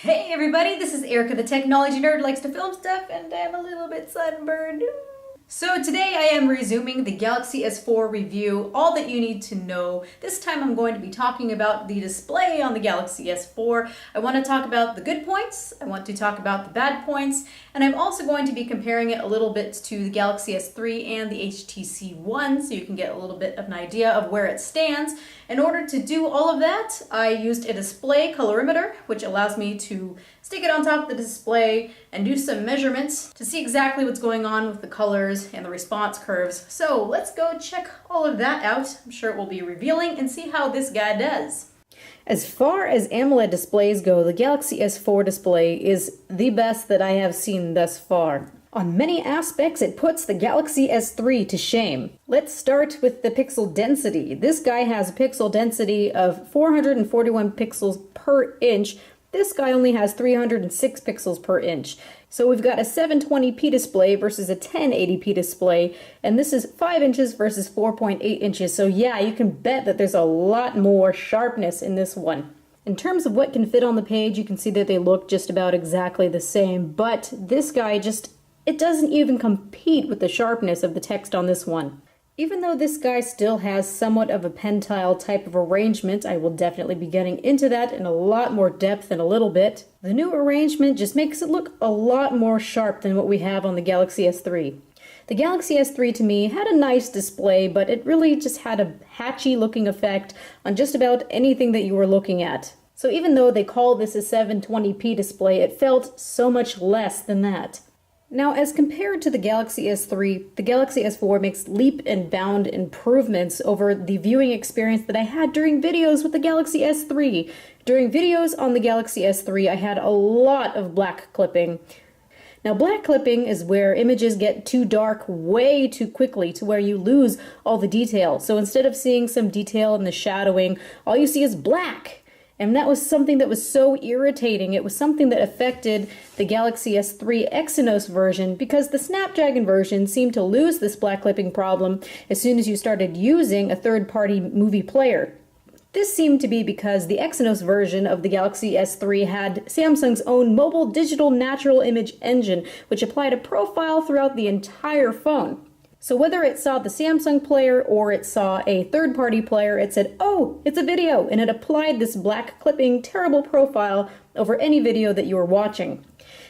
Hey everybody, this is Erica, the technology nerd who likes to film stuff, and I'm a little bit sunburned. So today I am resuming the Galaxy S4 review, all that you need to know. This time I'm going to be talking about the display on the Galaxy S4. I want to talk about the good points, I want to talk about the bad points, and I'm also going to be comparing it a little bit to the Galaxy S3 and the HTC One, so you can get a little bit of an idea of where it stands. In order to do all of that, I used a display colorimeter, which allows me to stick it on top of the display and do some measurements to see exactly what's going on with the colors and the response curves. So let's go check all of that out. I'm sure it will be revealing, and see how this guy does. As far as AMOLED displays go, the Galaxy S4 display is the best that I have seen thus far. On many aspects, it puts the Galaxy S3 to shame. Let's start with the pixel density. This guy has a pixel density of 441 pixels per inch. This guy only has 306 pixels per inch. So we've got a 720p display versus a 1080p display, and this is 5 inches versus 4.8 inches. So yeah, you can bet that there's a lot more sharpness in this one. In terms of what can fit on the page, you can see that they look just about exactly the same, but this guy it doesn't even compete with the sharpness of the text on this one. Even though this guy still has somewhat of a pentile type of arrangement, I will definitely be getting into that in a lot more depth in a little bit. The new arrangement just makes it look a lot more sharp than what we have on the Galaxy S3. The Galaxy S3 to me had a nice display, but it really just had a hatchy looking effect on just about anything that you were looking at. So even though they call this a 720p display, it felt so much less than that. Now, as compared to the Galaxy S3, the Galaxy S4 makes leap and bound improvements over the viewing experience that I had during videos with the Galaxy S3. During videos on the Galaxy S3, I had a lot of black clipping. Now, black clipping is where images get too dark way too quickly to where you lose all the detail. So instead of seeing some detail in the shadowing, all you see is black. And that was something that was so irritating. It was something that affected the Galaxy S3 Exynos version, because the Snapdragon version seemed to lose this black clipping problem as soon as you started using a third-party movie player. This seemed to be because the Exynos version of the Galaxy S3 had Samsung's own mobile digital natural image engine, which applied a profile throughout the entire phone. So whether it saw the Samsung player or it saw a third-party player, it said, "Oh, it's a video," and it applied this black clipping terrible profile over any video that you were watching.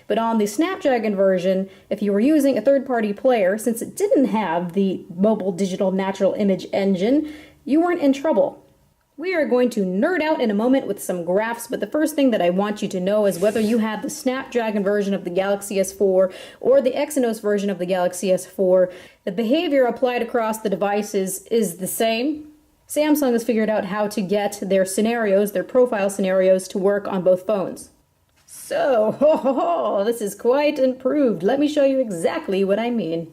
But on the Snapdragon version, if you were using a third-party player, since it didn't have the mobile digital natural image engine, you weren't in trouble. We are going to nerd out in a moment with some graphs, but the first thing that I want you to know is whether you have the Snapdragon version of the Galaxy S4 or the Exynos version of the Galaxy S4, the behavior applied across the devices is the same. Samsung has figured out how to get their scenarios, their profile scenarios, to work on both phones. So, this is quite improved. Let me show you exactly what I mean.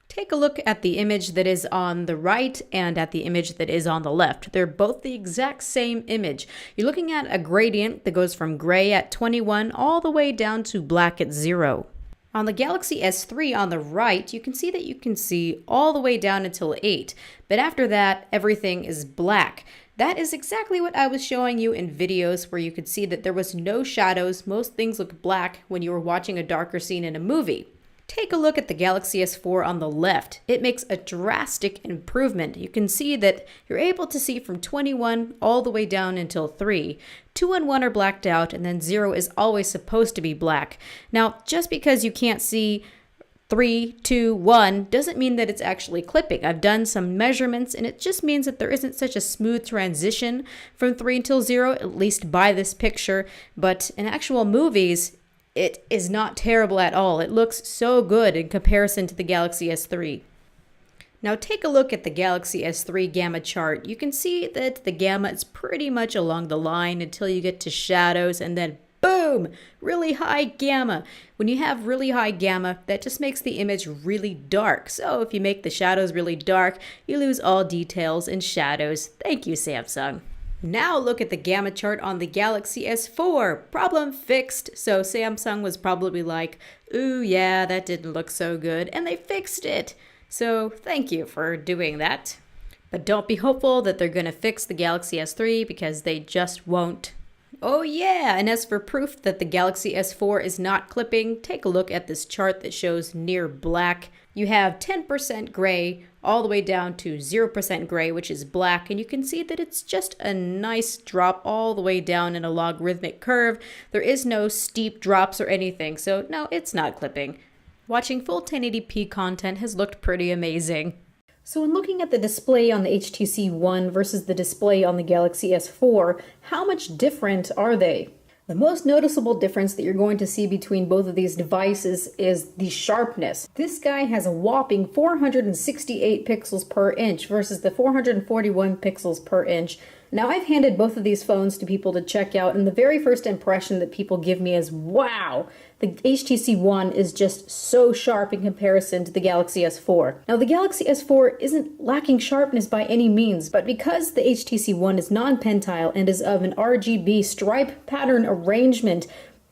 Take a look at the image that is on the right and at the image that is on the left. They're both the exact same image. You're looking at a gradient that goes from gray at 21 all the way down to black at 0. On the Galaxy S3 on the right, you can see all the way down until 8. But after that, everything is black. That is exactly what I was showing you in videos where you could see that there was no shadows. Most things look black when you were watching a darker scene in a movie. Take a look at the Galaxy S4 on the left. It makes a drastic improvement. You can see that you're able to see from 21 all the way down until 3. 2 and 1 are blacked out, and then 0 is always supposed to be black. Now, just because you can't see 3, 2, 1 doesn't mean that it's actually clipping. I've done some measurements, and it just means that there isn't such a smooth transition from 3 until 0, at least by this picture. But in actual movies, it is not terrible at all. It looks so good in comparison to the Galaxy S3. Now take a look at the Galaxy S3 gamma chart. You can see that the gamma is pretty much along the line until you get to shadows, and then boom, really high gamma. When you have really high gamma, that just makes the image really dark. So if you make the shadows really dark, you lose all details and shadows. Thank you, Samsung. Now look at the gamma chart on the Galaxy S4. Problem fixed. So Samsung was probably like, ooh yeah, that didn't look so good, and they fixed it. So thank you for doing that. But don't be hopeful that they're going to fix the Galaxy S3, because they just won't. Oh yeah, and as for proof that the Galaxy S4 is not clipping, take a look at this chart that shows near black. You have 10% gray all the way down to 0% gray, which is black, and you can see that it's just a nice drop all the way down in a logarithmic curve. There is no steep drops or anything, so no, it's not clipping. Watching full 1080p content has looked pretty amazing. So when looking at the display on the HTC One versus the display on the Galaxy S4, how much different are they? The most noticeable difference that you're going to see between both of these devices is the sharpness. This guy has a whopping 468 pixels per inch versus the 441 pixels per inch. Now, I've handed both of these phones to people to check out, and the very first impression that people give me is, wow, the HTC One is just so sharp in comparison to the Galaxy S4. Now, the Galaxy S4 isn't lacking sharpness by any means, but because the HTC One is non-pentile and is of an RGB stripe pattern arrangement,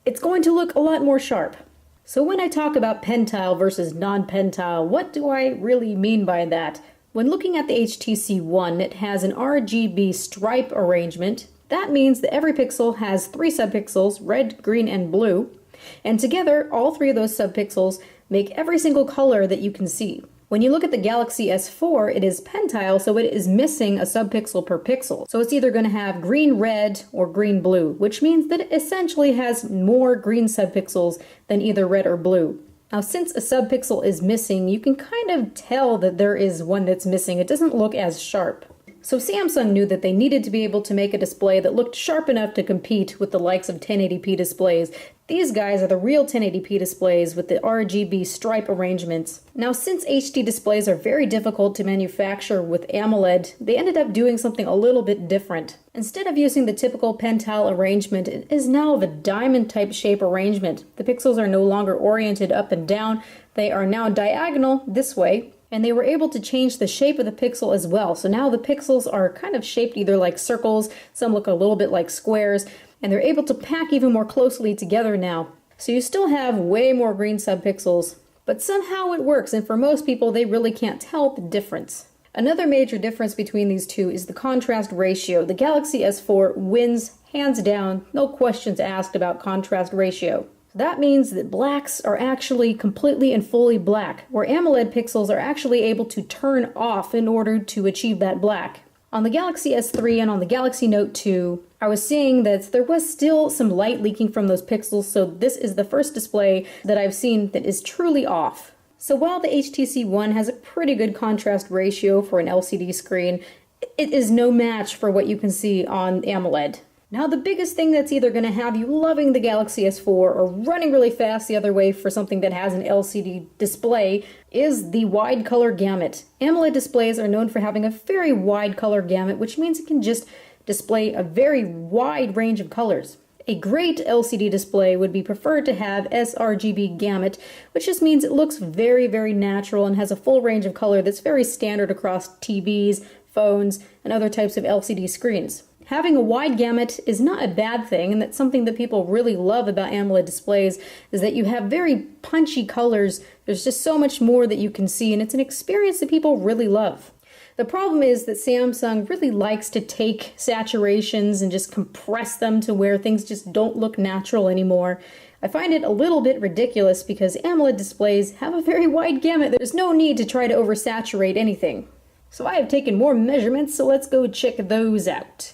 it's going to look a lot more sharp. So when I talk about pentile versus non-pentile, what do I really mean by that? When looking at the HTC One, it has an RGB stripe arrangement. That means that every pixel has 3 subpixels, red, green, and blue. And together, all 3 of those subpixels make every single color that you can see. When you look at the Galaxy S4, it is pentile, so it is missing a subpixel per pixel. So it's either going to have green, red, or green, blue, which means that it essentially has more green subpixels than either red or blue. Now, since a subpixel is missing, you can kind of tell that there is one that's missing. It doesn't look as sharp. So Samsung knew that they needed to be able to make a display that looked sharp enough to compete with the likes of 1080p displays. These guys are the real 1080p displays with the RGB stripe arrangements. Now, since HD displays are very difficult to manufacture with AMOLED, they ended up doing something a little bit different. Instead of using the typical pentile arrangement, it is now of a diamond-type shape arrangement. The pixels are no longer oriented up and down. They are now diagonal this way. And they were able to change the shape of the pixel as well. So now the pixels are kind of shaped either like circles, some look a little bit like squares, and they're able to pack even more closely together now. So you still have way more green subpixels, but somehow it works, and for most people, they really can't tell the difference. Another major difference between these two is the contrast ratio. The Galaxy S4 wins hands down, no questions asked about contrast ratio. That means that blacks are actually completely and fully black, where AMOLED pixels are actually able to turn off in order to achieve that black. On the Galaxy S3 and on the Galaxy Note 2, I was seeing that there was still some light leaking from those pixels, so this is the first display that I've seen that is truly off. So while the HTC One has a pretty good contrast ratio for an LCD screen, it is no match for what you can see on AMOLED. Now, the biggest thing that's either going to have you loving the Galaxy S4 or running really fast the other way for something that has an LCD display is the wide color gamut. AMOLED displays are known for having a very wide color gamut, which means it can just display a very wide range of colors. A great LCD display would be preferred to have sRGB gamut, which just means it looks very, very natural and has a full range of color that's very standard across TVs, phones, and other types of LCD screens. Having a wide gamut is not a bad thing, and that's something that people really love about AMOLED displays, is that you have very punchy colors. There's just so much more that you can see, and it's an experience that people really love. The problem is that Samsung really likes to take saturations and just compress them to where things just don't look natural anymore. I find it a little bit ridiculous because AMOLED displays have a very wide gamut. There's no need to try to oversaturate anything. So I have taken more measurements, so let's go check those out.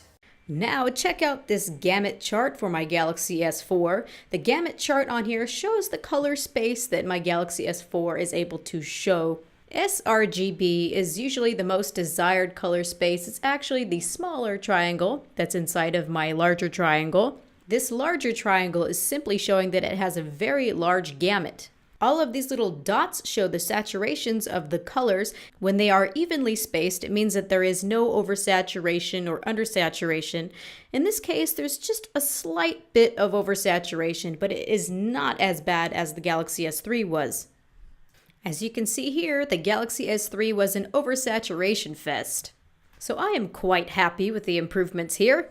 Now check out this gamut chart for my Galaxy S4. The gamut chart on here shows the color space that my Galaxy S4 is able to show. sRGB is usually the most desired color space. It's actually the smaller triangle that's inside of my larger triangle. This larger triangle is simply showing that it has a very large gamut. All of these little dots show the saturations of the colors. When they are evenly spaced, it means that there is no oversaturation or undersaturation. In this case, there's just a slight bit of oversaturation, but it is not as bad as the Galaxy S3 was. As you can see here, the Galaxy S3 was an oversaturation fest. So I am quite happy with the improvements here.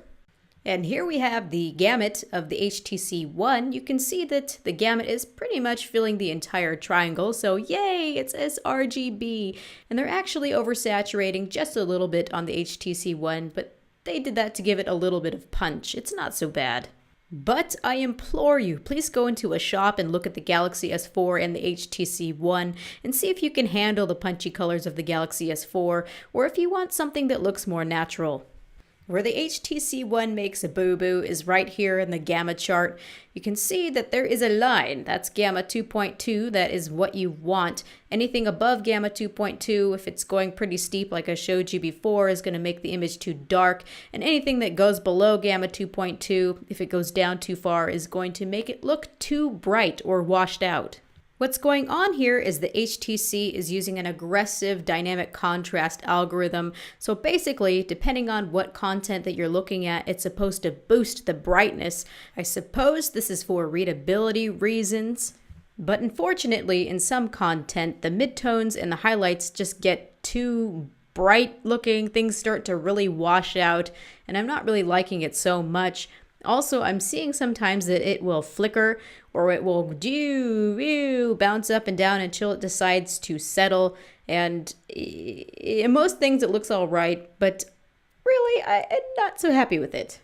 And here we have the gamut of the HTC One. You can see that the gamut is pretty much filling the entire triangle, so yay, it's sRGB. And they're actually oversaturating just a little bit on the HTC One, but they did that to give it a little bit of punch. It's not so bad. But I implore you, please go into a shop and look at the Galaxy S4 and the HTC One and see if you can handle the punchy colors of the Galaxy S4, or if you want something that looks more natural. Where the HTC One makes a boo-boo is right here in the gamma chart. You can see that there is a line. That's gamma 2.2. That is what you want. Anything above gamma 2.2, if it's going pretty steep like I showed you before, is going to make the image too dark. And anything that goes below gamma 2.2, if it goes down too far, is going to make it look too bright or washed out. What's going on here is the HTC is using an aggressive dynamic contrast algorithm. So basically, depending on what content that you're looking at, it's supposed to boost the brightness. I suppose this is for readability reasons. But unfortunately, in some content, the midtones and the highlights just get too bright looking. Things start to really wash out, and I'm not really liking it so much. Also, I'm seeing sometimes that it will flicker or it will bounce up and down until it decides to settle. And in most things it looks all right, but really I'm not so happy with it.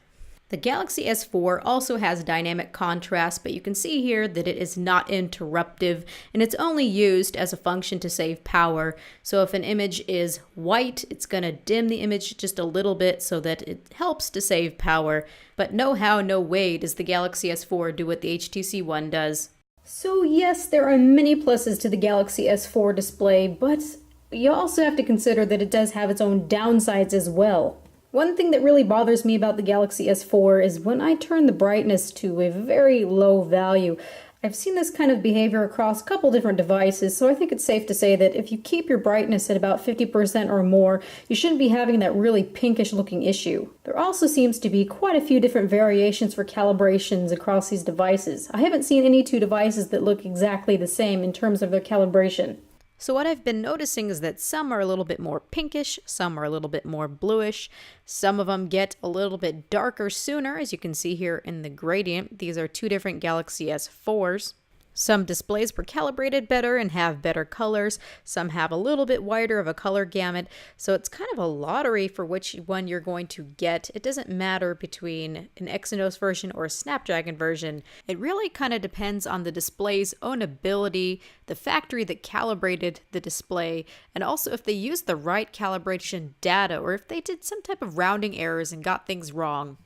The Galaxy S4 also has dynamic contrast, but you can see here that it is not interruptive and it's only used as a function to save power. So if an image is white, it's going to dim the image just a little bit so that it helps to save power. But no how, no way does the Galaxy S4 do what the HTC One does. So yes, there are many pluses to the Galaxy S4 display, but you also have to consider that it does have its own downsides as well. One thing that really bothers me about the Galaxy S4 is when I turn the brightness to a very low value. I've seen this kind of behavior across a couple different devices, so I think it's safe to say that if you keep your brightness at about 50% or more, you shouldn't be having that really pinkish looking issue. There also seems to be quite a few different variations for calibrations across these devices. I haven't seen any two devices that look exactly the same in terms of their calibration. So what I've been noticing is that some are a little bit more pinkish, some are a little bit more bluish, some of them get a little bit darker sooner, as you can see here in the gradient. These are two different Galaxy S4s. Some displays were calibrated better and have better colors. Some have a little bit wider of a color gamut. So it's kind of a lottery for which one you're going to get. It doesn't matter between an Exynos version or a Snapdragon version. It really kind of depends on the display's own ability, the factory that calibrated the display, and also if they used the right calibration data or if they did some type of rounding errors and got things wrong.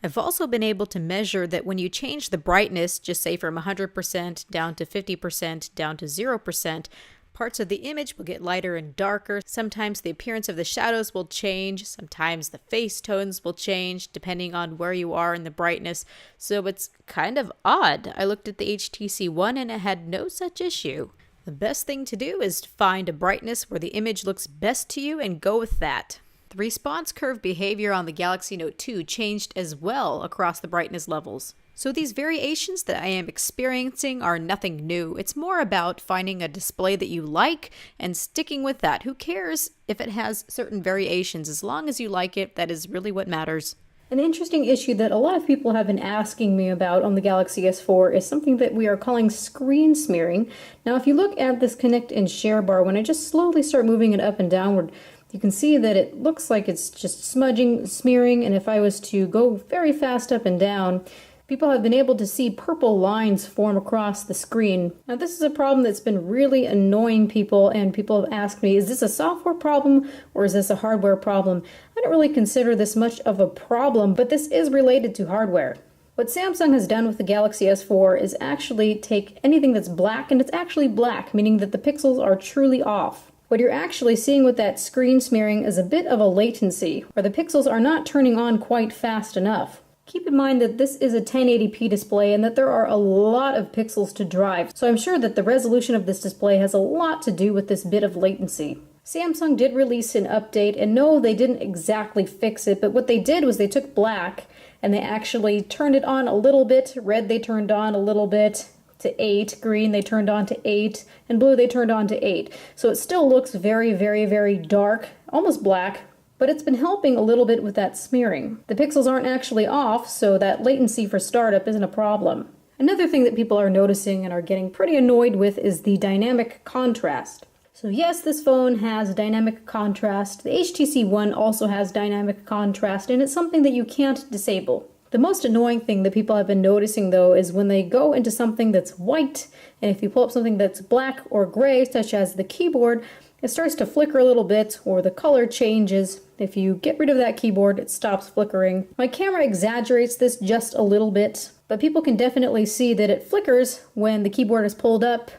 I've also been able to measure that when you change the brightness, just say from 100% down to 50% down to 0%, parts of the image will get lighter and darker. Sometimes the appearance of the shadows will change. Sometimes the face tones will change depending on where you are in the brightness. So it's kind of odd. I looked at the HTC One and it had no such issue. The best thing to do is to find a brightness where the image looks best to you and go with that. The response curve behavior on the Galaxy Note 2 changed as well across the brightness levels. So these variations that I am experiencing are nothing new. It's more about finding a display that you like and sticking with that. Who cares if it has certain variations? As long as you like it, that is really what matters. An interesting issue that a lot of people have been asking me about on the Galaxy S4 is something that we are calling screen smearing. Now, if you look at this connect and share bar, when I just slowly start moving it up and downward, you can see that it looks like it's just smudging, smearing, and if I was to go very fast up and down, people have been able to see purple lines form across the screen. Now this is a problem that's been really annoying people, and people have asked me, is this a software problem or is this a hardware problem? I don't really consider this much of a problem, but this is related to hardware. What Samsung has done with the Galaxy S4 is actually take anything that's black, and it's actually black, meaning that the pixels are truly off. What you're actually seeing with that screen smearing is a bit of a latency, where the pixels are not turning on quite fast enough. Keep in mind that this is a 1080p display and that there are a lot of pixels to drive, so I'm sure that the resolution of this display has a lot to do with this bit of latency. Samsung did release an update, and no, they didn't exactly fix it, but what they did was they took black and they actually turned it on a little bit. Red they turned on a little bit to 8, green they turned on to 8, and blue they turned on to 8. So it still looks very, very, very dark, almost black, but it's been helping a little bit with that smearing. The pixels aren't actually off, so that latency for startup isn't a problem. Another thing that people are noticing and are getting pretty annoyed with is the dynamic contrast. So yes, this phone has dynamic contrast. The HTC One also has dynamic contrast, and it's something that you can't disable. The most annoying thing that people have been noticing though is when they go into something that's white, and if you pull up something that's black or gray, such as the keyboard, it starts to flicker a little bit, or the color changes. If you get rid of that keyboard, it stops flickering. My camera exaggerates this just a little bit, but people can definitely see that it flickers when the keyboard is pulled up,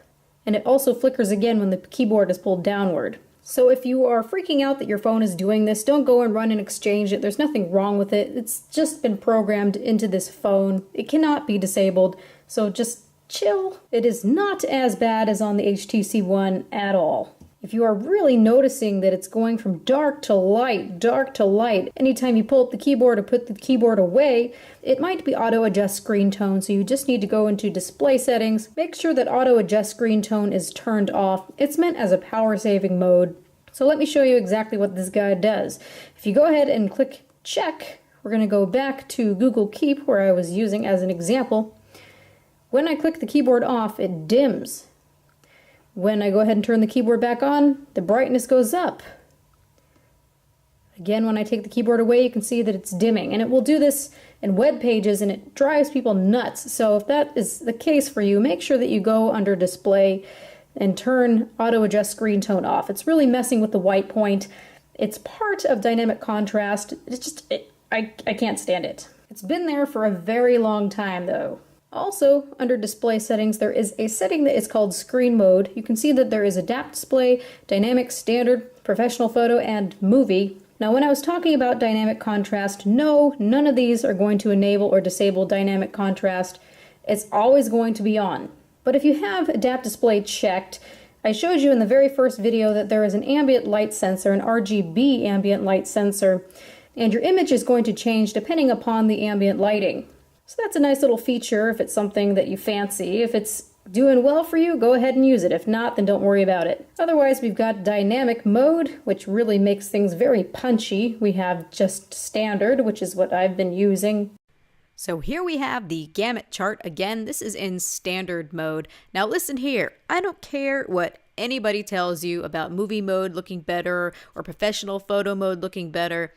and it also flickers again when the keyboard is pulled downward. So if you are freaking out that your phone is doing this, don't go and run and exchange it. There's nothing wrong with it. It's just been programmed into this phone. It cannot be disabled, so just chill. It is not as bad as on the HTC One at all. If you are really noticing that it's going from dark to light, anytime you pull up the keyboard or put the keyboard away, it might be auto adjust screen tone, so you just need to go into display settings, make sure that auto adjust screen tone is turned off. It's meant as a power saving mode. So let me show you exactly what this guy does. If you go ahead and click check, we're going to go back to Google Keep, where I was using as an example. When I click the keyboard off, it dims. When I go ahead and turn the keyboard back on, the brightness goes up. Again, when I take the keyboard away, you can see that it's dimming. And it will do this in web pages, and it drives people nuts. So if that is the case for you, make sure that you go under display and turn auto adjust screen tone off. It's really messing with the white point. It's part of dynamic contrast. I can't stand it. It's been there for a very long time though. Also, under display settings, there is a setting that is called screen mode. You can see that there is adapt display, dynamic, standard, professional photo, and movie. Now, when I was talking about dynamic contrast, no, none of these are going to enable or disable dynamic contrast. It's always going to be on. But if you have adapt display checked, I showed you in the very first video that there is an ambient light sensor, an RGB ambient light sensor, and your image is going to change depending upon the ambient lighting. So that's a nice little feature if it's something that you fancy. If it's doing well for you, go ahead and use it. If not, then don't worry about it. Otherwise, we've got dynamic mode, which really makes things very punchy. We have just standard, which is what I've been using. So here we have the gamut chart. Again, this is in standard mode. Now listen here, I don't care what anybody tells you about movie mode looking better or professional photo mode looking better.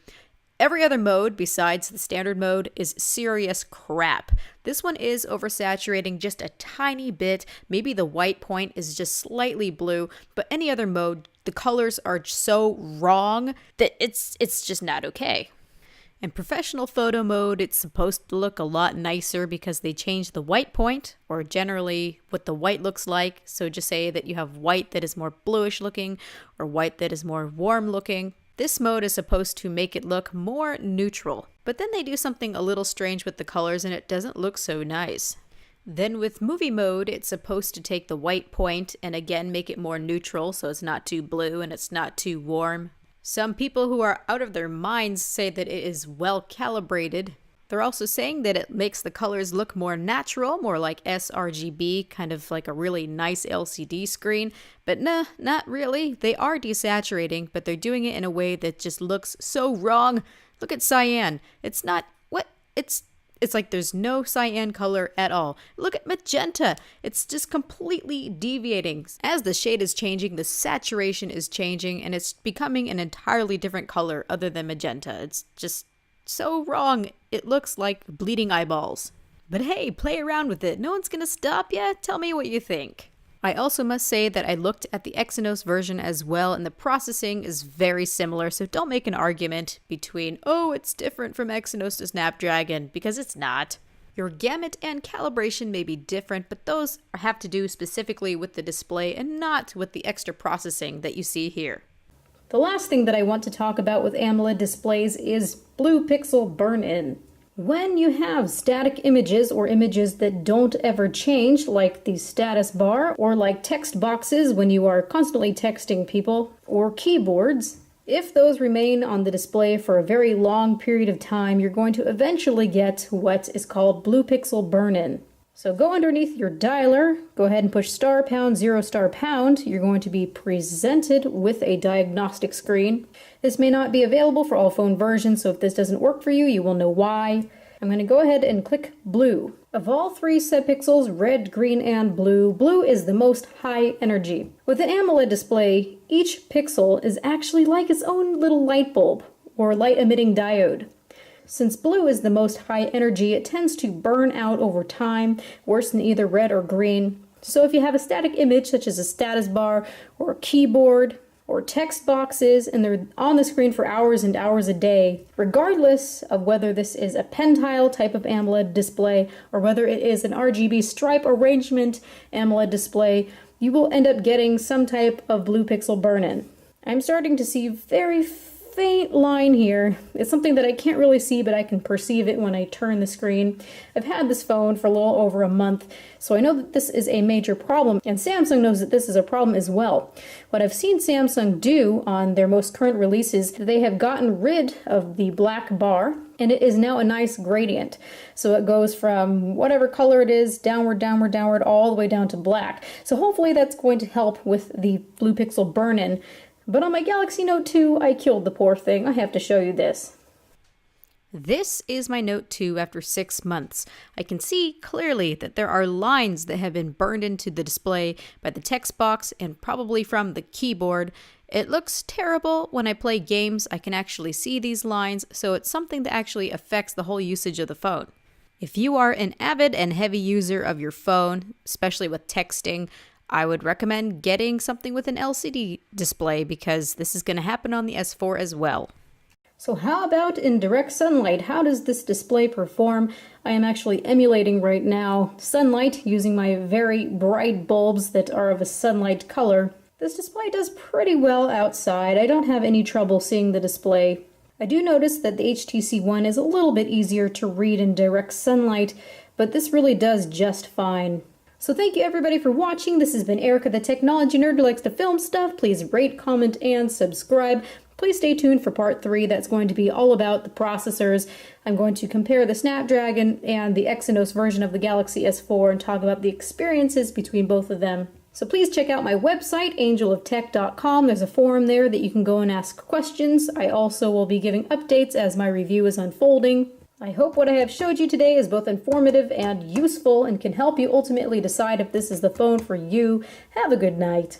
Every other mode besides the standard mode is serious crap. This one is oversaturating just a tiny bit. Maybe the white point is just slightly blue, but any other mode, the colors are so wrong that it's just not okay. In professional photo mode, it's supposed to look a lot nicer because they changed the white point, or generally what the white looks like. So just say that you have white that is more bluish looking or white that is more warm looking. This mode is supposed to make it look more neutral, but then they do something a little strange with the colors and it doesn't look so nice. Then with movie mode, it's supposed to take the white point and again make it more neutral so it's not too blue and it's not too warm. Some people who are out of their minds say that it is well calibrated. They're also saying that it makes the colors look more natural, more like sRGB, kind of like a really nice LCD screen. But nah, not really. They are desaturating, but they're doing it in a way that just looks so wrong. Look at cyan. It's not, what? It's like there's no cyan color at all. Look at magenta. It's just completely deviating. As the shade is changing, the saturation is changing, and it's becoming an entirely different color other than magenta. It's just so wrong. It looks like bleeding eyeballs. But hey, play around with it. No one's gonna stop you. Tell me what you think. I also must say that I looked at the Exynos version as well, and the processing is very similar, so don't make an argument between, oh, it's different from Exynos to Snapdragon, because it's not. Your gamut and calibration may be different, but those have to do specifically with the display and not with the extra processing that you see here. The last thing that I want to talk about with AMOLED displays is blue pixel burn-in. When you have static images or images that don't ever change, like the status bar, or like text boxes when you are constantly texting people, or keyboards, if those remain on the display for a very long period of time, you're going to eventually get what is called blue pixel burn-in. So go underneath your dialer, go ahead and push star pound, 0 star pound. You're going to be presented with a diagnostic screen. This may not be available for all phone versions, so if this doesn't work for you, you will know why. I'm going to go ahead and click blue. Of all three set pixels, red, green, and blue, blue is the most high energy. With an AMOLED display, each pixel is actually like its own little light bulb or light emitting diode. Since blue is the most high energy, it tends to burn out over time, worse than either red or green. So if you have a static image such as a status bar or a keyboard or text boxes and they're on the screen for hours and hours a day, regardless of whether this is a pentile type of AMOLED display or whether it is an RGB stripe arrangement AMOLED display, you will end up getting some type of blue pixel burn-in. I'm starting to see very faint line here. It's something that I can't really see, but I can perceive it when I turn the screen. I've had this phone for a little over a month, so I know that this is a major problem, and Samsung knows that this is a problem as well. What I've seen Samsung do on their most current releases, they have gotten rid of the black bar, and it is now a nice gradient. So it goes from whatever color it is, downward, downward, downward, all the way down to black. So hopefully that's going to help with the blue pixel burn-in. But on my Galaxy Note 2, I killed the poor thing. I have to show you this. This is my Note 2 after 6 months. I can see clearly that there are lines that have been burned into the display by the text box and probably from the keyboard. It looks terrible. When I play games, I can actually see these lines, so it's something that actually affects the whole usage of the phone. If you are an avid and heavy user of your phone, especially with texting, I would recommend getting something with an LCD display because this is going to happen on the S4 as well. So how about in direct sunlight? How does this display perform? I am actually emulating right now sunlight using my very bright bulbs that are of a sunlight color. This display does pretty well outside. I don't have any trouble seeing the display. I do notice that the HTC One is a little bit easier to read in direct sunlight, but this really does just fine. So thank you everybody for watching. This has been Erica, the technology nerd who likes to film stuff. Please rate, comment, and subscribe. Please stay tuned for part 3. That's going to be all about the processors. I'm going to compare the Snapdragon and the Exynos version of the Galaxy S4 and talk about the experiences between both of them. So please check out my website, angeloftech.com. There's a forum there that you can go and ask questions. I also will be giving updates as my review is unfolding. I hope what I have showed you today is both informative and useful and can help you ultimately decide if this is the phone for you. Have a good night.